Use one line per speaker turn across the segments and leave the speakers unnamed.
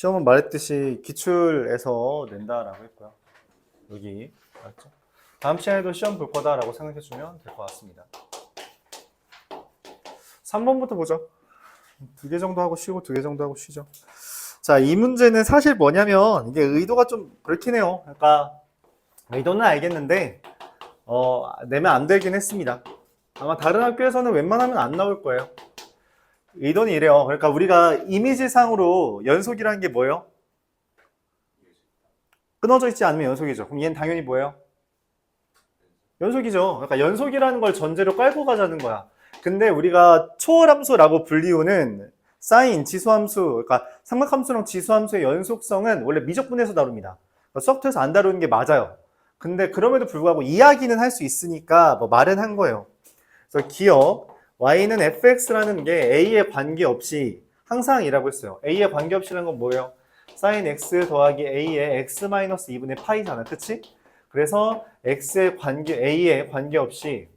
시험은 말했듯이 기출에서 낸다라고 했고요. 여기 맞죠? 다음 시간에도 시험 볼 거다라고 생각해주면 될 것 같습니다. 3번부터 보죠. 2개 정도 하고 쉬고 2개 정도 하고 쉬죠. 자, 이 문제는 사실 뭐냐면 이게 의도가 좀 그렇긴 해요. 그러니까 의도는 알겠는데 내면 안 되긴 했습니다. 아마 다른 학교에서는 웬만하면 안 나올 거예요. 의도는 이래요. 그러니까 우리가 이미지상으로 연속이라는 게 뭐예요? 끊어져 있지 않으면 연속이죠. 그럼 얘는 당연히 뭐예요? 연속이죠. 그러니까 연속이라는 걸 전제로 깔고 가자는 거야. 근데 우리가 초월함수라고 불리우는 사인, 지수함수, 그러니까 삼각함수랑 지수함수의 연속성은 원래 미적분에서 다룹니다. 그러니까 수학토에서 안 다루는 게 맞아요. 근데 그럼에도 불구하고 이야기는 할 수 있으니까 뭐 말은 한 거예요. 그래서 기억, y는 fx라는 게 a에 관계없이 항상 이라고 했어요. a에 관계없이라는 건 뭐예요? sin x 더하기 a의 x 마이너스 2분의 파이잖아. 그치? 그래서 x에 a에 관계없이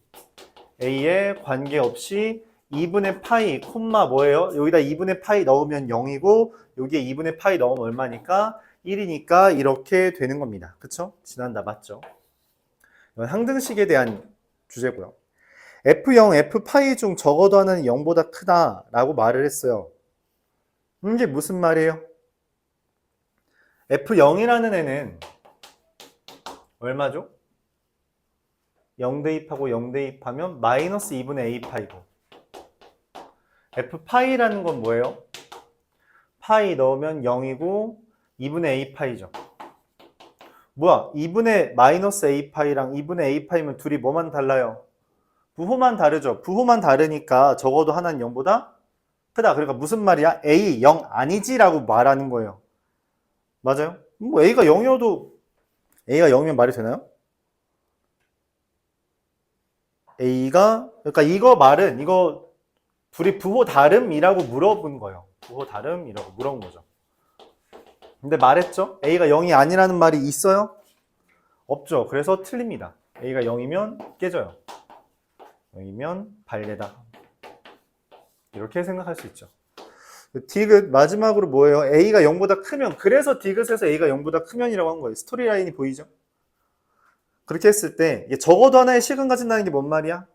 2분의 파이 콤마 뭐예요? 여기다 2분의 파이 넣으면 0이고 여기에 2분의 파이 넣으면 얼마니까? 1이니까 이렇게 되는 겁니다. 그쵸? 지난다 맞죠? 이건 항등식에 대한 주제고요. F0, F파이 중 적어도 하나는 0보다 크다라고 말을 했어요. 이게 무슨 말이에요? F0이라는 애는 얼마죠? 0 대입하고 0 대입하면 마이너스 2분의 A파이고 F파이라는 건 뭐예요? 파이 넣으면 0이고 2분의 A파이죠. 뭐야? 2분의 마이너스 A파이랑 2분의 A파이면 둘이 뭐만 달라요? 부호만 다르죠. 부호만 다르니까 적어도 하나는 0보다 크다. 그러니까 무슨 말이야? A 0 아니지라고 말하는 거예요. 맞아요? 뭐 A가 0이어도 A가 0이면 말이 되나요? A가 그러니까 이거 말은 이거 둘이 부호 다름이라고 물어본 거예요. 부호 다름이라고 물어본 거죠. 근데 말했죠? A가 0이 아니라는 말이 있어요? 없죠. 그래서 틀립니다. A가 0이면 깨져요. 0이면 발레다. 이렇게 생각할 수 있죠. 디귿 마지막으로 뭐예요? A가 0보다 크면 그래서 디귿에서 A가 0보다 크면이라고 한 거예요. 스토리 라인이 보이죠? 그렇게 했을 때 적어도 하나의 식은 가진다는 게 뭔 말이야?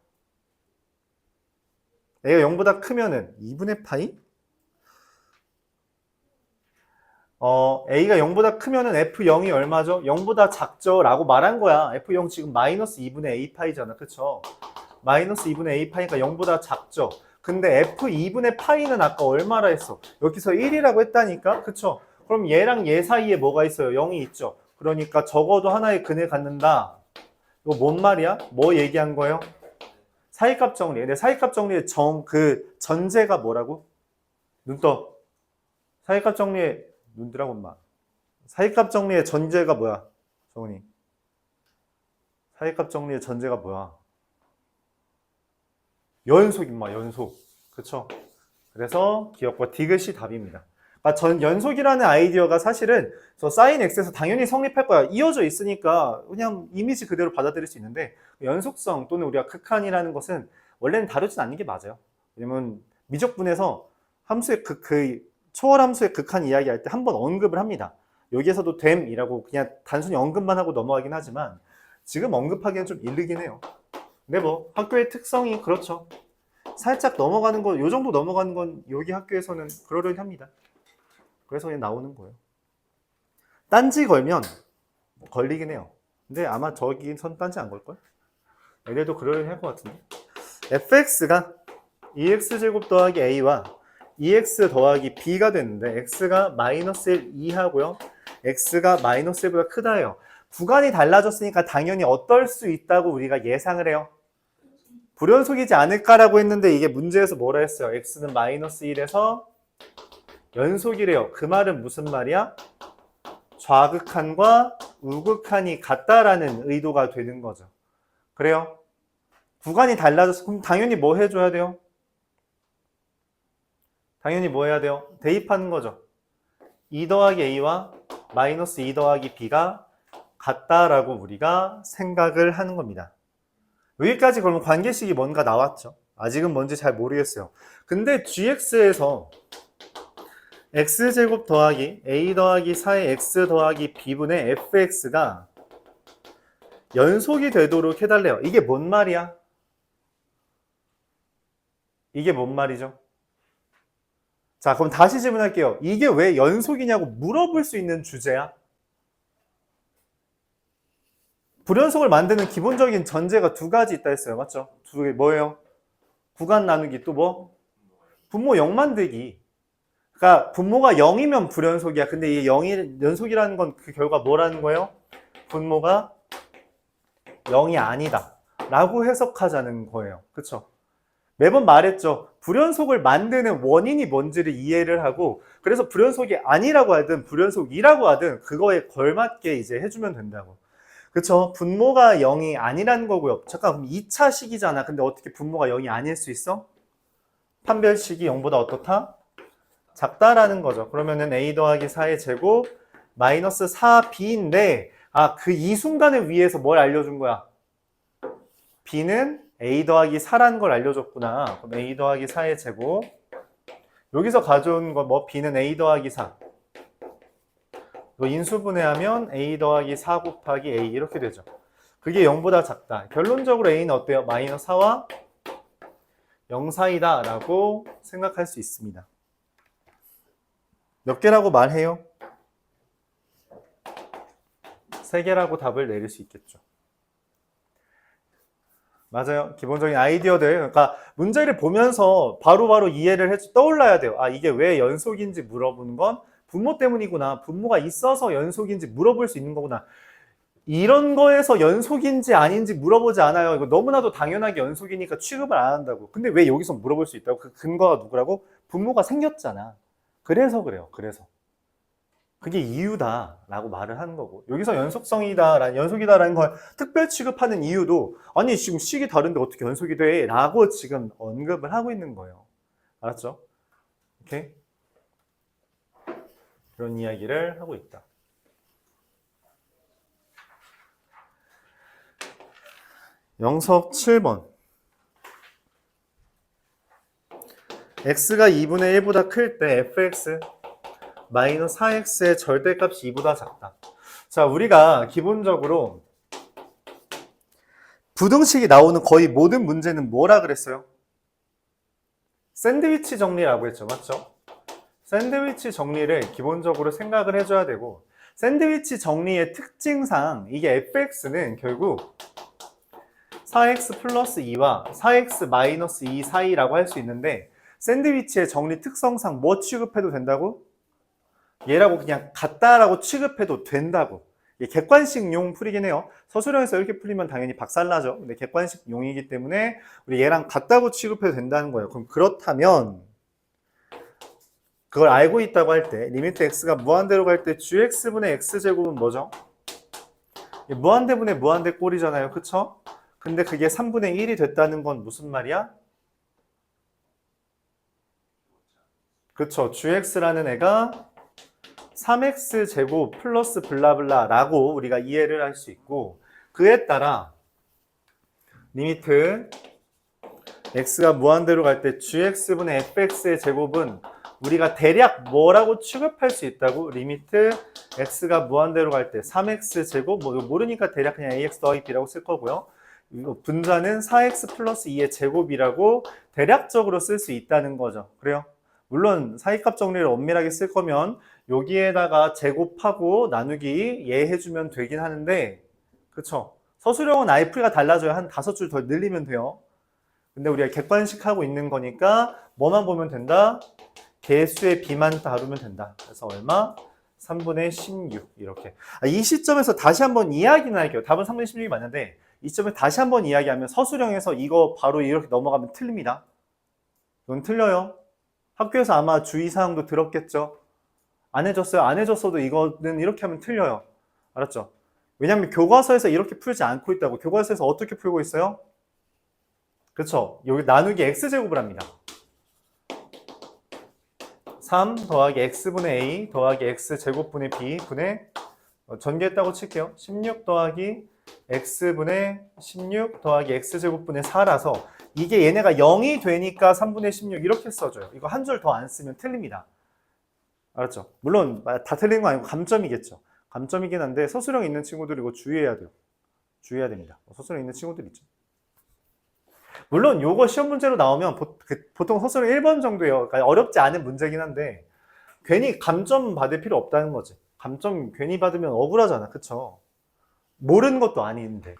A가 0보다 크면은 2분의 파이? A가 0보다 크면은 F0이 얼마죠? 0보다 작죠? 라고 말한 거야. F0 지금 마이너스 2분의 A파이잖아. 그쵸? 마이너스 2분의 A파이가 0보다 작죠? 근데 F2분의 파이는 아까 얼마라 했어? 여기서 1이라고 했다니까? 그쵸? 그럼 얘랑 얘 사이에 뭐가 있어요? 0이 있죠? 그러니까 적어도 하나의 근을 갖는다. 이거 뭔 말이야? 뭐 얘기한 거예요? 사이값 정리. 근데 사이값 정리의 그 전제가 뭐라고? 눈 떠. 사이값 정리의 눈 뜨라고 엄마. 사이값 정리의 전제가 뭐야? 정훈이. 사이값 정리의 전제가 뭐야? 연속 임마 연속. 그쵸? 그래서 기억과 디귿이 답입니다. 그러니까 연속이라는 아이디어가 사실은 저 사인 x에서 당연히 성립할 거야. 이어져 있으니까 그냥 이미지 그대로 받아들일 수 있는데 연속성 또는 우리가 극한이라는 것은 원래는 다루진 않는 게 맞아요. 왜냐면 미적분에서 함수의 그 초월 함수의 극한 이야기할 때 한 번 언급을 합니다. 여기에서도 됨이라고 그냥 단순히 언급만 하고 넘어가긴 하지만 지금 언급하기엔 좀 이르긴 해요. 근데 뭐 학교의 특성이 그렇죠. 살짝 넘어가는 건, 요 정도 넘어가는 건 여기 학교에서는 그러려니 합니다. 그래서 그냥 나오는 거예요. 딴지 걸면 걸리긴 해요. 근데 아마 저기선 딴지 안 걸걸? 얘네도 그러려니 할 것 같은데. fx가 2x제곱 더하기 a와 2x 더하기 b가 됐는데 x가 마이너스 1 이하고요. x가 마이너스 1보다 크다예요. 구간이 달라졌으니까 당연히 어떨 수 있다고 우리가 예상을 해요. 불연속이지 않을까라고 했는데 이게 문제에서 뭐라 했어요? x는 마이너스 1에서 연속이래요. 그 말은 무슨 말이야? 좌극한과 우극한이 같다라는 의도가 되는 거죠. 그래요? 구간이 달라져서 그럼 당연히 뭐 해줘야 돼요? 당연히 뭐 해야 돼요? 대입하는 거죠. 2 더하기 a와 마이너스 2 더하기 b가 같다라고 우리가 생각을 하는 겁니다. 여기까지 그러면 관계식이 뭔가 나왔죠. 아직은 뭔지 잘 모르겠어요. 근데 gx에서 x제곱 더하기 a 더하기 4의 x 더하기 b분의 fx가 연속이 되도록 해달래요. 이게 뭔 말이야? 이게 뭔 말이죠? 자, 그럼 다시 질문할게요. 이게 왜 연속이냐고 물어볼 수 있는 주제야? 불연속을 만드는 기본적인 전제가 두 가지 있다 했어요. 맞죠? 두 개 뭐예요? 구간 나누기 또 뭐? 분모 0 만들기. 그러니까 분모가 0이면 불연속이야. 근데 이 0이 연속이라는 건 그 결과 뭐라는 거예요? 분모가 0이 아니다 라고 해석하자는 거예요. 그쵸? 매번 말했죠. 불연속을 만드는 원인이 뭔지를 이해를 하고, 그래서 불연속이 아니라고 하든 불연속이라고 하든 그거에 걸맞게 이제 해주면 된다고. 그쵸? 분모가 0이 아니라는 거고요. 잠깐, 그럼 2차 식이잖아. 근데 어떻게 분모가 0이 아닐 수 있어? 판별식이 0보다 어떻다? 작다라는 거죠. 그러면은 a 더하기 4의 제곱 마이너스 4b인데, 그 이 순간을 위해서 뭘 알려준 거야? b는 a 더하기 4라는 걸 알려줬구나. 그럼 a 더하기 4의 제곱. 여기서 가져온 거 뭐 b는 a 더하기 4. 이거 인수분해하면 a 더하기 4 곱하기 a 이렇게 되죠. 그게 0보다 작다. 결론적으로 a는 어때요? 마이너스 4와 0 사이다 라고 생각할 수 있습니다. 몇 개라고 말해요? 3개라고 답을 내릴 수 있겠죠. 맞아요. 기본적인 아이디어들. 그러니까 문제를 보면서 바로바로 이해를 떠올라야 돼요. 이게 왜 연속인지 물어보는 건 분모 때문이구나. 분모가 있어서 연속인지 물어볼 수 있는 거구나. 이런 거에서 연속인지 아닌지 물어보지 않아요. 이거 너무나도 당연하게 연속이니까 취급을 안 한다고. 근데 왜 여기서 물어볼 수 있다고? 그 근거가 누구라고? 분모가 생겼잖아. 그래서 그래요. 그래서. 그게 이유다라고 말을 하는 거고, 여기서 연속이다라는 걸 특별 취급하는 이유도 아니 지금 식이 다른데 어떻게 연속이 돼? 라고 지금 언급을 하고 있는 거예요. 알았죠? 오케이? 그런 이야기를 하고 있다. 영석 7번. x가 2분의 1보다 클 때 fx 마이너스 4x의 절대값이 2보다 작다. 자, 우리가 기본적으로 부등식이 나오는 거의 모든 문제는 뭐라 그랬어요? 샌드위치 정리라고 했죠. 맞죠? 샌드위치 정리를 기본적으로 생각을 해줘야 되고, 샌드위치 정리의 특징상 이게 fx는 결국 4x 플러스 2와 4x 마이너스 2 사이라고 할 수 있는데, 샌드위치의 정리 특성상 뭐 취급해도 된다고? 얘라고 그냥 같다라고 취급해도 된다고. 이게 객관식용 풀이긴 해요. 서술형에서 이렇게 풀리면 당연히 박살나죠. 근데 객관식용이기 때문에 우리 얘랑 같다고 취급해도 된다는 거예요. 그럼 그렇다면 그걸 알고 있다고 할 때 리미트 x가 무한대로 갈 때 gx분의 x제곱은 뭐죠? 무한대분의 무한대 꼴이잖아요. 그쵸? 근데 그게 3분의 1이 됐다는 건 무슨 말이야? 그쵸? gx라는 애가 3x제곱 플러스 블라블라라고 우리가 이해를 할 수 있고, 그에 따라 리미트 x가 무한대로 갈 때 gx분의 fx의 제곱은 우리가 대략 뭐라고 취급할 수 있다고? 리미트 x가 무한대로 갈 때 3x제곱, 뭐 이거 모르니까 대략 그냥 ax 더하기 b라고 쓸 거고요. 이거 분자는 4x 플러스 2의 제곱이라고 대략적으로 쓸 수 있다는 거죠. 그래요? 물론 사이값 정리를 엄밀하게 쓸 거면 여기에다가 제곱하고 나누기 예 해주면 되긴 하는데, 그쵸? 서술형은 아예 풀이가 달라져요. 한 5줄 더 늘리면 돼요. 근데 우리가 객관식하고 있는 거니까 뭐만 보면 된다? 개수의 b만 다루면 된다. 그래서 얼마? 3분의 16 이렇게. 이 시점에서 다시 한번 이야기는 할게요. 답은 3분의 16이 맞는데 이 시점에 다시 한번 이야기하면 서술형에서 이거 바로 이렇게 넘어가면 틀립니다. 이건 틀려요. 학교에서 아마 주의사항도 들었겠죠. 안 해줬어요. 안 해줬어도 이거는 이렇게 하면 틀려요. 알았죠? 왜냐면 교과서에서 이렇게 풀지 않고 있다고. 교과서에서 어떻게 풀고 있어요? 그쵸? 여기 나누기 x제곱을 합니다. 3 더하기 x분의 a 더하기 x제곱분의 b 분의 전개했다고 칠게요. 16 더하기 x분의 16 더하기 x제곱분의 4라서 이게 얘네가 0이 되니까 3분의 16 이렇게 써줘요. 이거 한 줄 더 안 쓰면 틀립니다. 알았죠? 물론 다 틀린 거 아니고 감점이겠죠. 감점이긴 한데 서술형 있는 친구들 이거 주의해야 돼요. 주의해야 됩니다. 서술형 있는 친구들 있죠. 물론 요거 시험 문제로 나오면 보통 서술형 1번 정도예요. 그러니까 어렵지 않은 문제긴 한데 괜히 감점 받을 필요 없다는 거지. 감점 괜히 받으면 억울하잖아. 그쵸? 모르는 것도 아닌데.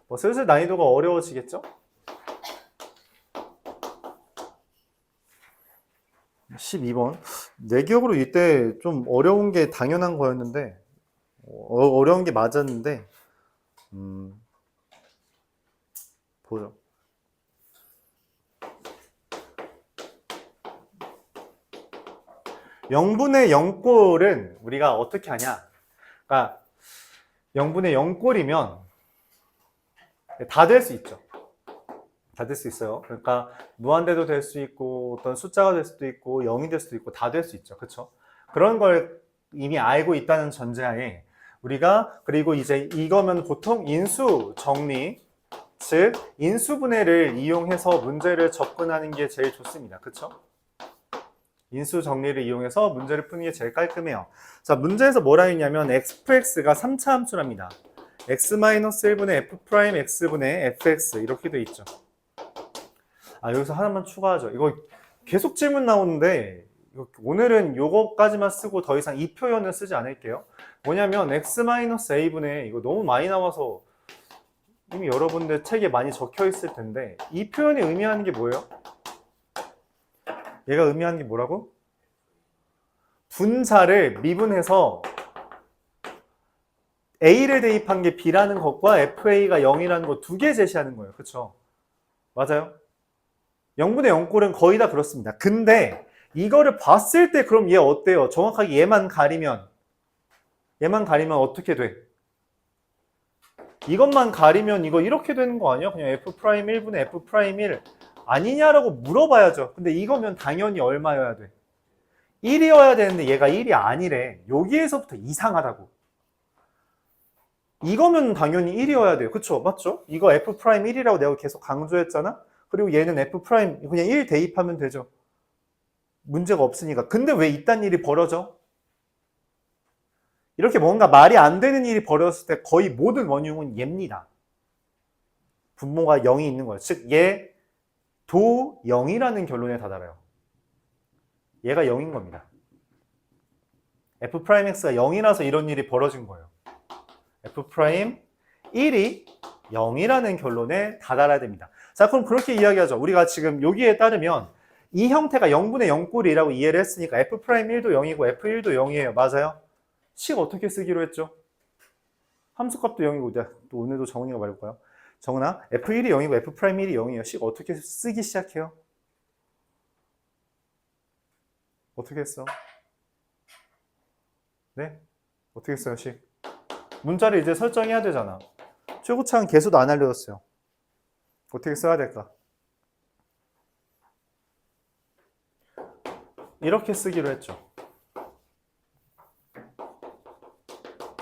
뭐 슬슬 난이도가 어려워지겠죠? 12번. 내 기억으로 이때 좀 어려운 게 당연한 거였는데, 어려운 게 맞았는데, 보죠. 영분의 0꼴은 우리가 어떻게 하냐? 그러니까 0분의 0꼴이면 다 될 수 있죠. 다 될 수 있어요. 그러니까 무한대도 될 수 있고 어떤 숫자가 될 수도 있고 0이 될 수도 있고 다 될 수 있죠. 그렇죠? 그런 걸 이미 알고 있다는 전제하에 우리가 그리고 이제 이거면 보통 인수 정리 즉 인수분해를 이용해서 문제를 접근하는 게 제일 좋습니다. 그렇죠? 인수 정리를 이용해서 문제를 푸는 게 제일 깔끔해요. 자, 문제에서 뭐라 했냐면 fx가 3차 함수랍니다. x-1분의 f'x분의 fx 이렇게 돼 있죠. 아, 여기서 하나만 추가하죠. 이거 계속 질문 나오는데 오늘은 요거까지만 쓰고 더 이상 이 표현을 쓰지 않을게요. 뭐냐면 x-a분의 이거 너무 많이 나와서 이미 여러분들 책에 많이 적혀 있을 텐데 이 표현이 의미하는 게 뭐예요? 얘가 의미하는 게 뭐라고? 분자를 미분해서 A를 대입한 게 B라는 것과 FA가 0이라는 거 두 개 제시하는 거예요. 그쵸? 맞아요? 0분의 0꼴은 거의 다 그렇습니다. 근데 이거를 봤을 때 그럼 얘 어때요? 정확하게 얘만 가리면 어떻게 돼? 이것만 가리면 이거 이렇게 되는 거 아니야? 그냥 F'1분의 F'1 아니냐라고 물어봐야죠. 근데 이거면 당연히 얼마여야 돼? 1이어야 되는데 얘가 1이 아니래. 여기에서부터 이상하다고. 이거면 당연히 1이어야 돼요. 그쵸? 맞죠? 이거 F'1이라고 내가 계속 강조했잖아? 그리고 얘는 F' 그냥 1 대입하면 되죠. 문제가 없으니까. 근데 왜 이딴 일이 벌어져? 이렇게 뭔가 말이 안 되는 일이 벌어졌을 때 거의 모든 원흉은 얘입니다. 분모가 0이 있는 거예요. 즉, 얘 도 0이라는 결론에 다다라요. 얘가 0인 겁니다. F'X가 0이라서 이런 일이 벌어진 거예요. F'1이 0이라는 결론에 다다라야 됩니다. 자, 그럼 그렇게 이야기하죠. 우리가 지금 여기에 따르면 이 형태가 0분의 0꼴이라고 이해를 했으니까 F'1도 0이고 F1도 0이에요. 맞아요? 식 어떻게 쓰기로 했죠? 함수값도 0이고 또 오늘도 정은이가 말해볼까요? 정은아, F1이 0이고 F'1이 0이에요. 식 어떻게 쓰기 시작해요? 어떻게 했어? 네? 어떻게 써요, 식? 문자를 이제 설정해야 되잖아. 최고차는 개수도 안 알려줬어요. 어떻게 써야 될까? 이렇게 쓰기로 했죠.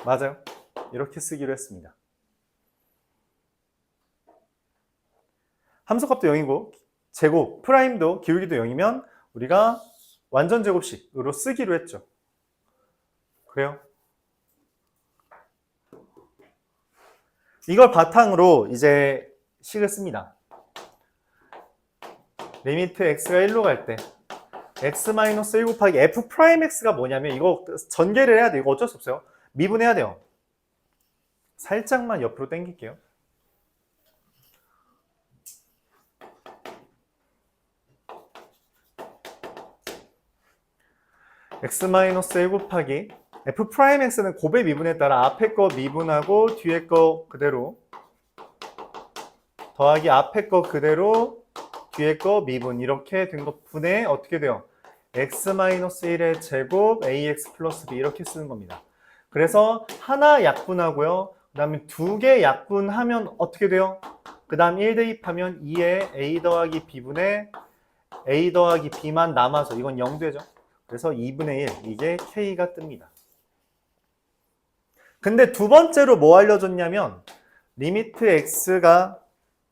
맞아요. 이렇게 쓰기로 했습니다. 함수값도 0이고 제곱, 프라임도 기울기도 0이면 우리가 완전 제곱식으로 쓰기로 했죠. 그래요? 이걸 바탕으로 이제 식을 씁니다. 리미트 x가 1로 갈 때 x-1 곱하기 f'x가 뭐냐면 이거 전개를 해야 돼. 이거 어쩔 수 없어요. 미분해야 돼요. 살짝만 옆으로 당길게요. x-1 곱하기 f'x는 곱의 미분에 따라 앞에 거 미분하고 뒤에 거 그대로 더하기 앞에 거 그대로 뒤에 거 미분 이렇게 된 것 분에 어떻게 돼요? x-1의 제곱 ax 플러스 b 이렇게 쓰는 겁니다. 그래서 하나 약분하고요. 그 다음에 두 개 약분하면 어떻게 돼요? 그 다음 1 대입하면 2에 a 더하기 b분의 a 더하기 b만 남아서 이건 0 되죠. 그래서 2분의 1 이게 k가 뜹니다. 근데 두 번째로 뭐 알려줬냐면 리미트 x가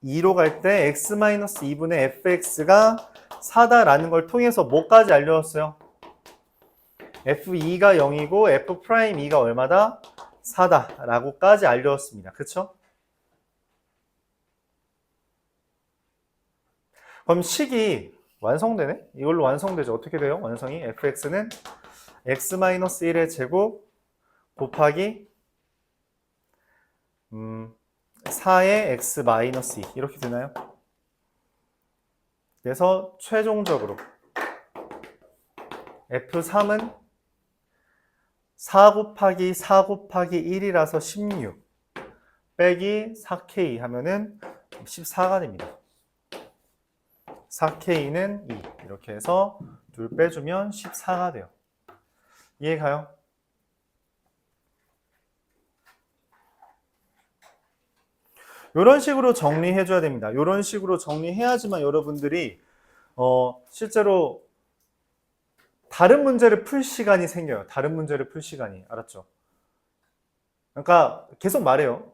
2로 갈 때 x-2분의 fx가 4다라는 걸 통해서 뭐까지 알려줬어요? F2가 0이고 F'2가 얼마다? 4다 라고까지 알려줬습니다. 그쵸? 그럼 식이 완성되네? 이걸로 완성되죠. 어떻게 돼요? 완성이 fx는 x-1의 제곱 곱하기 4의 x-2 이렇게 되나요? 그래서 최종적으로 F3은 4 곱하기 4 곱하기 1이라서 16 빼기 4K 하면은 14가 됩니다. 4K는 2 이렇게 해서 둘 빼주면 14가 돼요. 이해가요? 이런 식으로 정리해줘야 됩니다. 이런 식으로 정리해야지만 여러분들이 실제로 다른 문제를 풀 시간이 생겨요. 다른 문제를 풀 시간이. 알았죠? 그러니까 계속 말해요.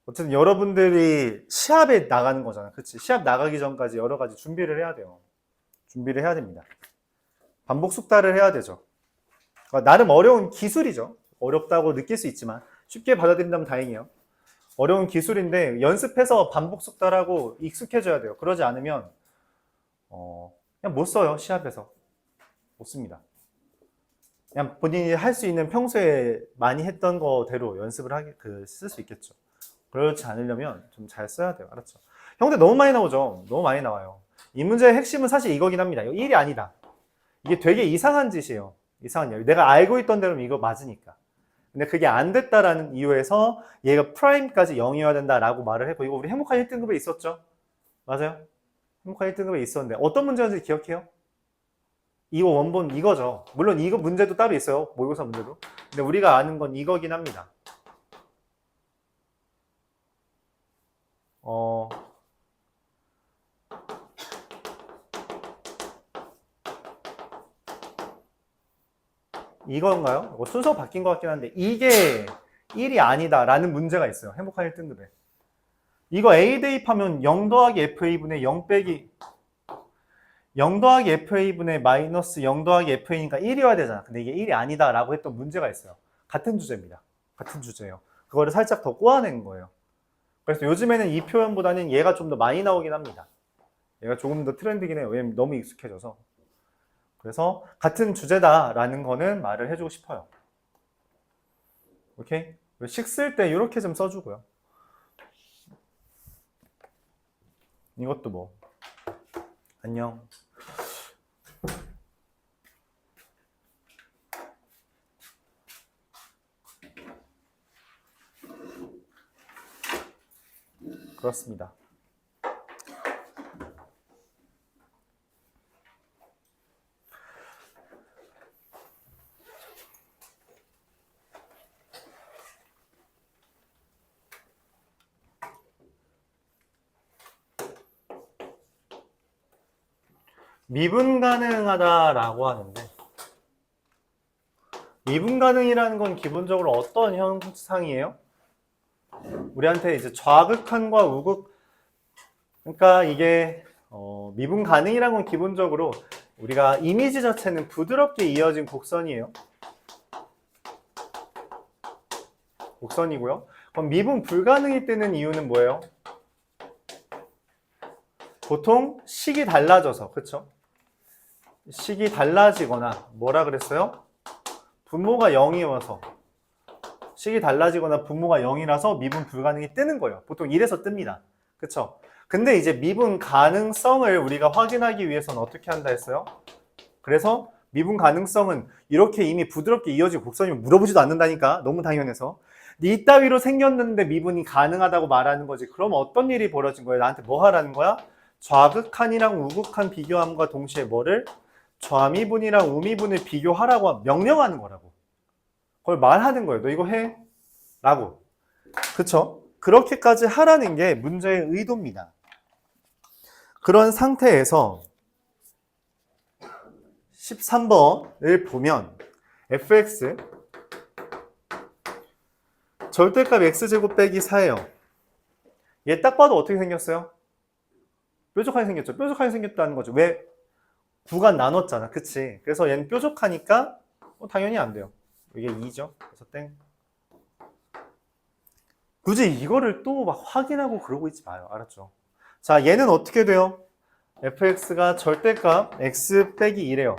어쨌든 여러분들이 시합에 나가는 거잖아. 그치? 시합 나가기 전까지 여러 가지 준비를 해야 돼요. 준비를 해야 됩니다. 반복 숙달을 해야 되죠. 그러니까 나름 어려운 기술이죠. 어렵다고 느낄 수 있지만 쉽게 받아들인다면 다행이에요. 어려운 기술인데 연습해서 반복 숙달하고 익숙해져야 돼요. 그러지 않으면 그냥 못 써요. 시합에서 못 씁니다. 그냥 본인이 할 수 있는 평소에 많이 했던 거대로 연습을 쓸 수 있겠죠. 그렇지 않으려면 좀 잘 써야 돼요. 알았죠? 형들 너무 많이 나오죠? 너무 많이 나와요. 이 문제의 핵심은 사실 이거긴 합니다. 이거 1이 아니다. 이게 되게 이상한 짓이에요. 이상한 일. 내가 알고 있던 대로는 이거 맞으니까. 근데 그게 안 됐다라는 이유에서 얘가 프라임까지 0이어야 된다라고 말을 했고, 이거 우리 행복한 1등급에 있었죠? 맞아요? 행복한 1등급에 있었는데 어떤 문제였는지 기억해요? 이거 원본 이거죠. 물론 이거 문제도 따로 있어요. 모의고사 문제도. 근데 우리가 아는 건 이거긴 합니다. 이건가요? 순서 바뀐 것 같긴 한데 이게 1이 아니다 라는 문제가 있어요. 행복한 1등급에. 이거 A 대입하면 0 더하기 FA분의 0 빼기 0 더하기 FA분의 마이너스 0 더하기 FA니까 1이어야 되잖아. 근데 이게 1이 아니다 라고 했던 문제가 있어요. 같은 주제입니다. 같은 주제예요. 그거를 살짝 더 꼬아낸 거예요. 그래서 요즘에는 이 표현보다는 얘가 좀 더 많이 나오긴 합니다. 얘가 조금 더 트렌드긴 해요. 왜냐면 너무 익숙해져서. 그래서 같은 주제다라는 거는 말을 해주고 싶어요. 오케이? 식 쓸 때 이렇게 좀 써주고요. 이것도 뭐 안녕. 그렇습니다. 미분 가능하다라고 하는데 미분 가능이라는 건 기본적으로 어떤 형상이에요? 우리한테 이제 좌극한과 우극 그러니까 이게 미분 가능이라는 건 기본적으로 우리가 이미지 자체는 부드럽게 이어진 곡선이에요. 곡선이고요. 그럼 미분 불가능이 뜨는 이유는 뭐예요? 보통 식이 달라져서 그쵸? 식이 달라지거나 뭐라 그랬어요? 분모가 0이어서 식이 달라지거나 분모가 0이라서 미분 불가능이 뜨는 거예요. 보통 이래서 뜹니다. 그쵸? 근데 이제 미분 가능성을 우리가 확인하기 위해서는 어떻게 한다 했어요? 그래서 미분 가능성은 이렇게 이미 부드럽게 이어진 곡선이면 물어보지도 않는다니까. 너무 당연해서. 이따위로 생겼는데 미분이 가능하다고 말하는 거지. 그럼 어떤 일이 벌어진 거예요? 나한테 뭐 하라는 거야? 좌극한이랑 우극한 비교함과 동시에 뭐를? 좌미분이랑 우미분을 비교하라고 명령하는 거라고. 그걸 말하는 거예요. 너 이거 해? 라고. 그쵸? 그렇게까지 하라는 게 문제의 의도입니다. 그런 상태에서 13번을 보면 fx 절대값 x제곱 빼기 4예요. 얘 딱 봐도 어떻게 생겼어요? 뾰족하게 생겼죠. 뾰족하게 생겼다는 거죠. 왜? 구간 나눴잖아. 그치? 그래서 얘는 뾰족하니까 당연히 안 돼요. 이게 2죠. 그래서 땡. 굳이 이거를 또 막 확인하고 그러고 있지 마요. 알았죠? 자, 얘는 어떻게 돼요? fx가 절대값 x 빼기 2래요.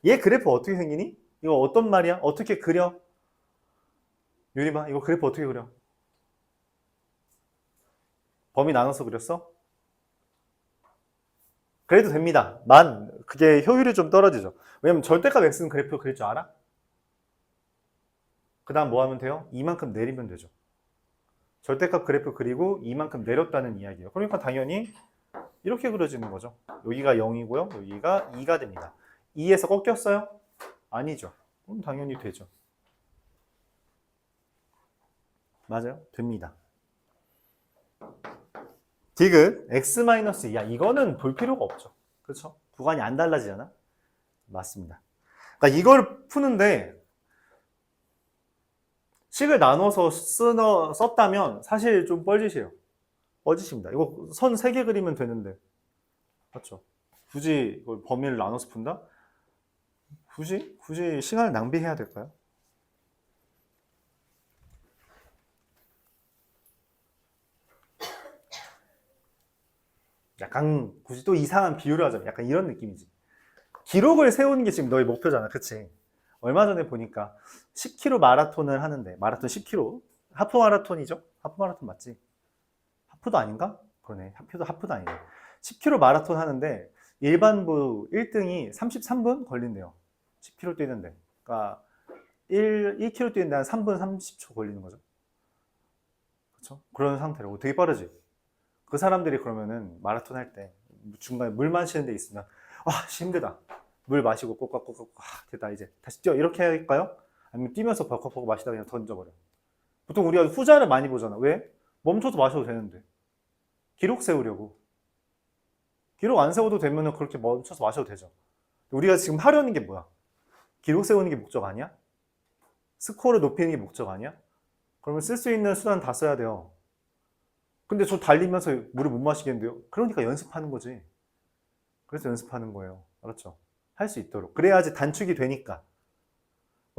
얘 그래프 어떻게 생기니? 이거 어떤 말이야? 어떻게 그려? 유리마, 이거 그래프 어떻게 그려? 범위 나눠서 그렸어? 그래도 됩니다. 그게 효율이 좀 떨어지죠. 왜냐면 절대값 x는 그래프 그릴 줄 알아? 그 다음 뭐 하면 돼요? 이만큼 내리면 되죠. 절대값 그래프 그리고 이만큼 내렸다는 이야기예요. 그러니까 당연히 이렇게 그려지는 거죠. 여기가 0이고요. 여기가 2가 됩니다. 2에서 꺾였어요? 아니죠. 그럼 당연히 되죠. 맞아요. 됩니다. 디귿 x-2. 야, 이거는 볼 필요가 없죠. 그렇죠? 구간이 안 달라지잖아. 맞습니다. 그러니까 이걸 푸는데 식을 나눠서 썼다면 사실 좀 뻘짓이에요. 뻘짓입니다. 이거 선 3개 그리면 되는데. 맞죠? 굳이 이걸 범위를 나눠서 푼다? 굳이 시간을 낭비해야 될까요? 약간 굳이 또 이상한 비유를 하자면 약간 이런 느낌이지. 기록을 세우는 게 지금 너의 목표잖아. 그치? 얼마 전에 보니까 10km 마라톤을 하는데 마라톤 10km 하프 마라톤이죠? 하프 마라톤 맞지? 하프도 아닌가? 그러네. 하프도 아니네. 10km 마라톤 하는데 일반부 1등이 33분 걸린대요. 10km 뛰는데. 그러니까 1km 뛰는데 한 3분 30초 걸리는 거죠. 그렇죠? 그런 상태로 되게 빠르지. 그 사람들이 그러면은 마라톤 할 때 중간에 물 마시는 데 있으면 힘들다. 물 마시고 꼭꼭꼭꼭 됐다 이제 다시 뛰어 이렇게 할까요? 아니면 뛰면서 벌컥벌컥 마시다 그냥 던져버려. 보통 우리가 후자를 많이 보잖아. 왜? 멈춰서 마셔도 되는데. 기록 세우려고. 기록 안 세워도 되면은 그렇게 멈춰서 마셔도 되죠. 우리가 지금 하려는 게 뭐야? 기록 세우는 게 목적 아니야? 스코어를 높이는 게 목적 아니야? 그러면 쓸 수 있는 수단 다 써야 돼요. 근데 저 달리면서 물을 못 마시겠는데요? 그러니까 연습하는 거지. 그래서 연습하는 거예요. 알았죠? 할 수 있도록. 그래야지 단축이 되니까.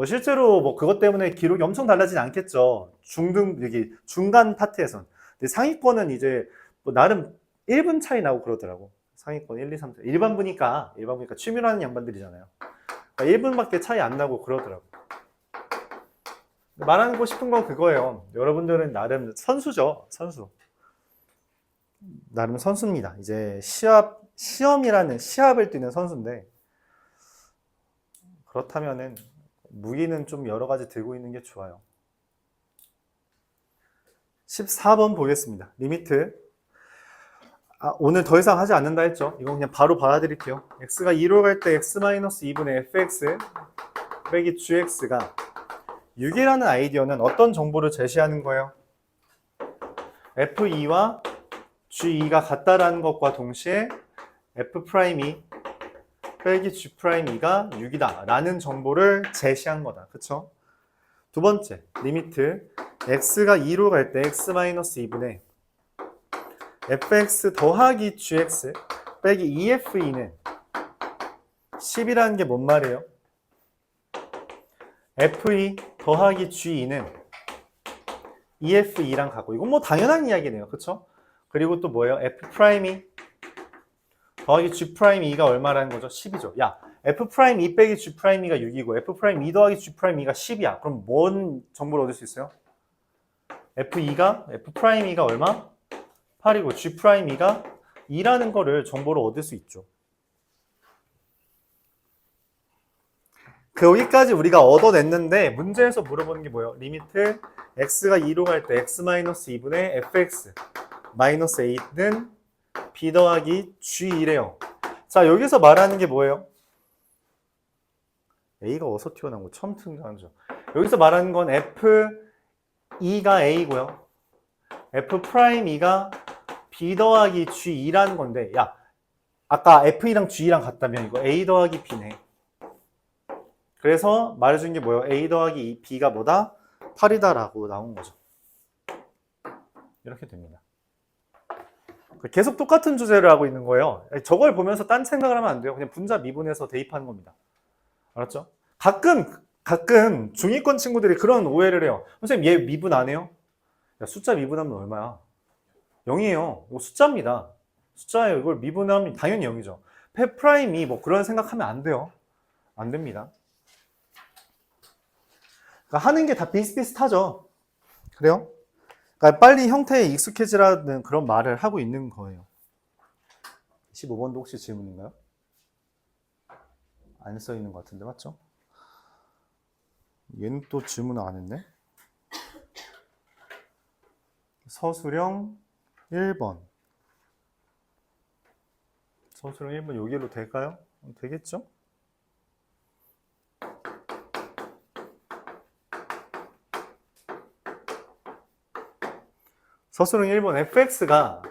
실제로 그것 때문에 기록이 엄청 달라지진 않겠죠. 여기 중간 파트에선. 근데 상위권은 이제 나름 1분 차이 나고 그러더라고. 상위권 1, 2, 3, 4. 일반부니까 취미로 하는 양반들이잖아요. 그러니까 1분밖에 차이 안 나고 그러더라고. 말하고 싶은 건 그거예요. 여러분들은 나름 선수죠. 선수. 나름 선수입니다. 이제 시합을 뛰는 선수인데 그렇다면은 무기는 좀 여러 가지 들고 있는 게 좋아요. 14번 보겠습니다. 리미트. 오늘 더 이상 하지 않는다 했죠. 이건 그냥 바로 받아들일게요. x가 2로 갈 때 x-2분의 fx 빼기 gx가 6이라는 아이디어는 어떤 정보를 제시하는 거예요? f2와 g2가 같다라는 것과 동시에 f'2 빼기 g'2가 6이다 라는 정보를 제시한 거다. 그쵸? 두 번째, 리미트 x가 2로 갈 때 x-2분의 fx 더하기 gx 빼기 2f2는 10이라는 게 뭔 말이에요? f2 더하기 g2는 2f2랑 같고 이건 당연한 이야기네요. 그쵸? 그리고 또 뭐예요? f'2 더하기 g'2가 얼마라는 거죠? 10이죠. 야, f'2 빼기 g'2가 6이고 f'2 더하기 g'2가 10이야. 그럼 뭔 정보를 얻을 수 있어요? f'2가 얼마? 8이고 g'2가 2라는 거를 정보를 얻을 수 있죠. 여기까지 우리가 얻어냈는데 문제에서 물어보는 게 뭐예요? 리미트 x가 2로 갈 때 x-2분의 fx 마이너스 a는 b 더하기 g2래요. 자, 여기서 말하는 게 뭐예요? a가 어디서 튀어나온 거 처음 등장하죠. 여기서 말하는 건 f2가 a고요. f'2가 b 더하기 g2라는 건데 야, 아까 f2랑 g2랑 같다면 이거 a 더하기 b네. 그래서 말해준 게 뭐예요? a 더하기 b가 뭐다? 8이다 라고 나온 거죠. 이렇게 됩니다. 계속 똑같은 주제를 하고 있는 거예요. 저걸 보면서 딴 생각을 하면 안 돼요. 그냥 분자 미분해서 대입하는 겁니다. 알았죠? 가끔 중위권 친구들이 그런 오해를 해요. 선생님, 얘 미분 안 해요? 야, 숫자 미분하면 얼마야? 0이에요. 이거 숫자입니다. 숫자예요. 이걸 미분하면 당연히 0이죠. 패 프라임이 뭐 그런 생각하면 안 돼요. 안 됩니다. 그러니까 하는 게 다 비슷비슷하죠. 그래요? 그러니까 빨리 형태에 익숙해지라는 그런 말을 하고 있는 거예요. 15번도 혹시 질문인가요? 안 써 있는 것 같은데, 맞죠? 얘는 또 질문을 안 했네. 서술형 1번. 서술형 1번 여기로 될까요? 되겠죠? 서술형 1번 fx가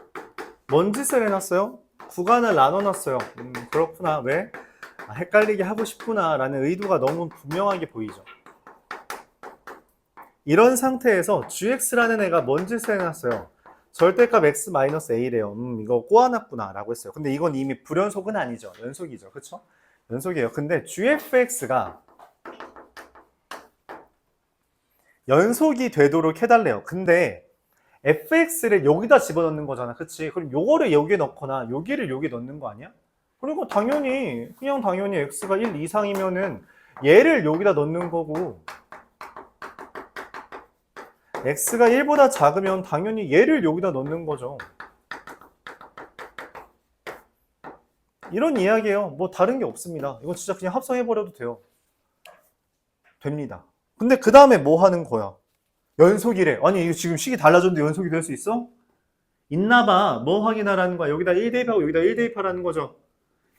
뭔 짓을 해놨어요? 구간을 나눠놨어요. 그렇구나. 왜? 헷갈리게 하고 싶구나 라는 의도가 너무 분명하게 보이죠. 이런 상태에서 gx라는 애가 뭔 짓을 해놨어요? 절대값 x-a래요. 이거 꼬아놨구나 라고 했어요. 근데 이건 이미 불연속은 아니죠. 연속이죠. 그쵸? 연속이에요. 근데 gfx가 연속이 되도록 해달래요. 근데 fx를 여기다 집어넣는 거잖아. 그치? 그럼 요거를 여기에 넣거나 여기를 여기에 넣는 거 아니야? 그리고 당연히 x가 1 이상이면은 얘를 여기다 넣는 거고 x가 1보다 작으면 당연히 얘를 여기다 넣는 거죠. 이런 이야기예요. 뭐 다른 게 없습니다. 이거 진짜 그냥 합성해버려도 돼요. 됩니다. 근데 그 다음에 뭐 하는 거야? 연속이래. 아니 이거 지금 식이 달라졌는데 연속이 될 수 있어? 있나봐. 뭐 확인하라는 거야? 여기다 1 대입하고 여기다 1 대입하라는 거죠.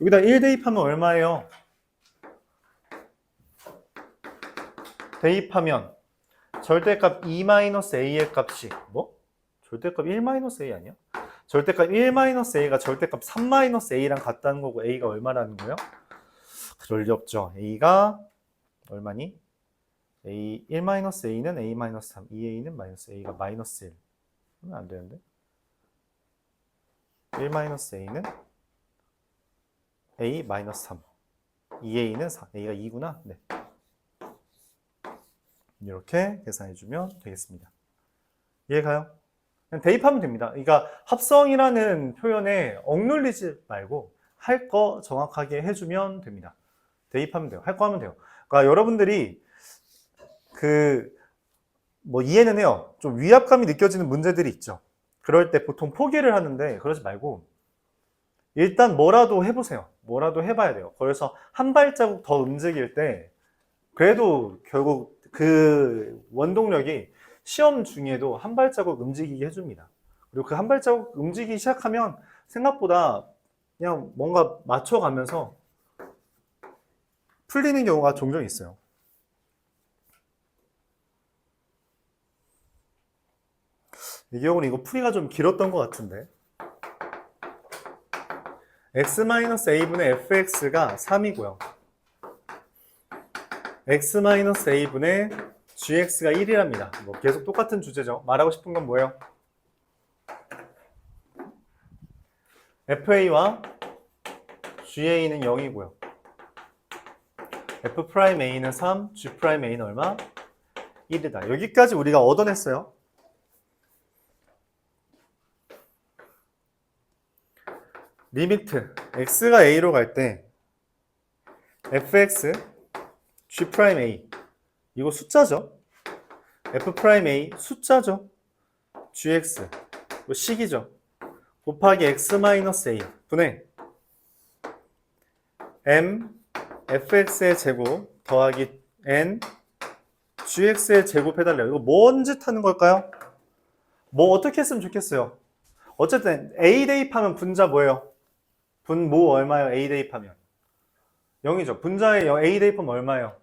여기다 1 대입하면 얼마예요? 대입하면 절대값 2-a의 값이 뭐? 절대값 1-a 아니야? 절대값 1-a가 절대값 3-a랑 같다는 거고 a가 얼마라는 거예요? 그럴 리 없죠. a가 얼마니? a 1-a는 a-3, 2a는 -a가 -1. 그러면 안 되는데? 1-a는 a-3, 2a는 4, a가 2구나. 네. 이렇게 계산해주면 되겠습니다. 이해가요? 그냥 대입하면 됩니다. 그러니까 합성이라는 표현에 억눌리지 말고 할 거 정확하게 해주면 됩니다. 대입하면 돼요. 할 거 하면 돼요. 그러니까 여러분들이 뭐 이해는 해요. 좀 위압감이 느껴지는 문제들이 있죠. 그럴 때 보통 포기를 하는데 그러지 말고 일단 뭐라도 해보세요. 뭐라도 해봐야 돼요. 그래서 한 발자국 더 움직일 때 그래도 결국 그 원동력이 시험 중에도 한 발자국 움직이게 해줍니다. 그리고 그 한 발자국 움직이기 시작하면 생각보다 그냥 뭔가 맞춰가면서 풀리는 경우가 종종 있어요. 이 경우는 이거 풀이가 좀 길었던 것 같은데. x-a분의 fx가 3이고요. x-a분의 gx가 1이랍니다. 뭐 계속 똑같은 주제죠. 말하고 싶은 건 뭐예요? fa와 ga는 0이고요. f'a는 3, g'a는 얼마? 1이다. 여기까지 우리가 얻어냈어요. 리미트 x가 a로 갈 때 fx g'a 이거 숫자죠. f'a 숫자죠. gx 이거 식이죠. 곱하기 x-a 분의 m fx의 제곱 더하기 n gx의 제곱 해달래요. 이거 뭔 짓 하는 걸까요? 뭐 어떻게 했으면 좋겠어요? 어쨌든 a 대입하면 분자 뭐예요? 분모 얼마예요? a 대입하면 0이죠. 분자에 a 대입하면 얼마예요?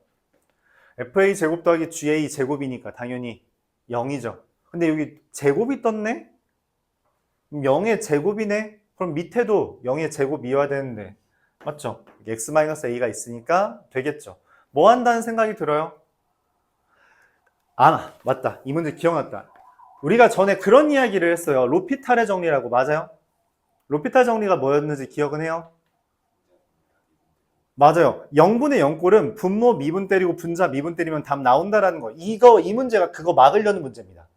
fa 제곱 더하기 ga 제곱이니까 당연히 0이죠. 근데 여기 제곱이 떴네? 0의 제곱이네? 그럼 밑에도 0의 제곱이어야 되는데 맞죠? x-a가 있으니까 되겠죠. 뭐 한다는 생각이 들어요? 아, 맞다. 이 문제 기억났다. 우리가 전에 그런 이야기를 했어요. 로피탈의 정리라고. 맞아요? 로피탈 정리가 뭐였는지 기억은 해요? 맞아요. 0분의 0꼴은 분모 미분 때리고 분자 미분 때리면 답 나온다라는 거. 이 문제가 그거 막으려는 문제입니다.